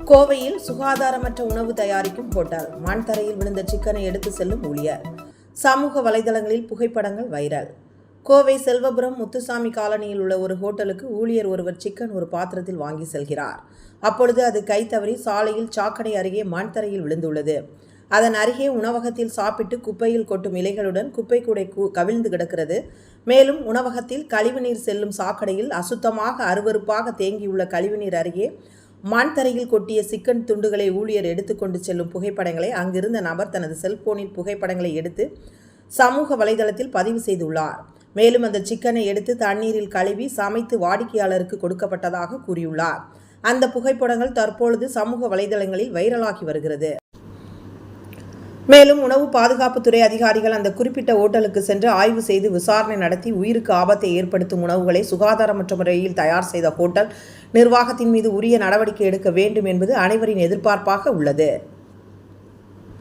கோவையில் சுகாதாரமற்ற உணவு தயாரிக்கும் ஹோட்டல். மண் தரையில் விழுந்த சிக்கனை எடுத்து செல்லும் ஊழியர். சமூக வலைதளங்களில் புகைப்படங்கள் வைரல். கோவை செல்வபுரம் முத்துசாமி காலனியில் உள்ள ஒரு ஹோட்டலுக்கு ஊழியர் ஒருவர் சிக்கன் ஒரு பாத்திரத்தில் வாங்கி செல்கிறார். அப்பொழுது அது கை தவறி சாலையில் சாக்கடை அருகே மண் தரையில் விழுந்துள்ளது. அதன் அருகே உணவகத்தில் சாப்பிட்டு குப்பையில் கொட்டும் இலைகளுடன் குப்பை கூடை கவிழ்ந்து கிடக்கிறது. மேலும் உணவகத்தில் கழிவுநீர் செல்லும் சாக்கடையில் அசுத்தமாக அருவருப்பாக தேங்கியுள்ள கழிவுநீர் அருகே மண் தரையில் கொட்டிய சிக்கன் துண்டுகளை ஊழியர் எடுத்துக்கொண்டு செல்லும் புகைப்படங்களை அங்கிருந்த நபர் தனது செல்போனில் புகைப்படங்களை எடுத்து சமூக வலைதளத்தில் பதிவு செய்துள்ளார். மேலும் அந்த சிக்கனை எடுத்து தண்ணீரில் கழுவி சமைத்து வாடிக்கையாளருக்கு கொடுக்கப்பட்டதாக கூறியுள்ளார். அந்த புகைப்படங்கள் தற்பொழுது சமூக வலைதளங்களில் வைரலாகி வருகிறது. மேலும் உணவு பாதுகாப்புத்துறை அதிகாரிகள் அந்த குறிப்பிட்ட ஓட்டலுக்கு சென்று ஆய்வு செய்து விசாரணை நடத்தி உயிருக்கு ஆபத்தை ஏற்படுத்தும் உணவுகளை சுகாதாரமற்ற முறையில் தயார் செய்த ஹோட்டல் நிர்வாகத்தின் மீது உரிய நடவடிக்கை எடுக்க வேண்டும் என்பது அனைவரின் எதிர்பார்ப்பாக உள்ளது.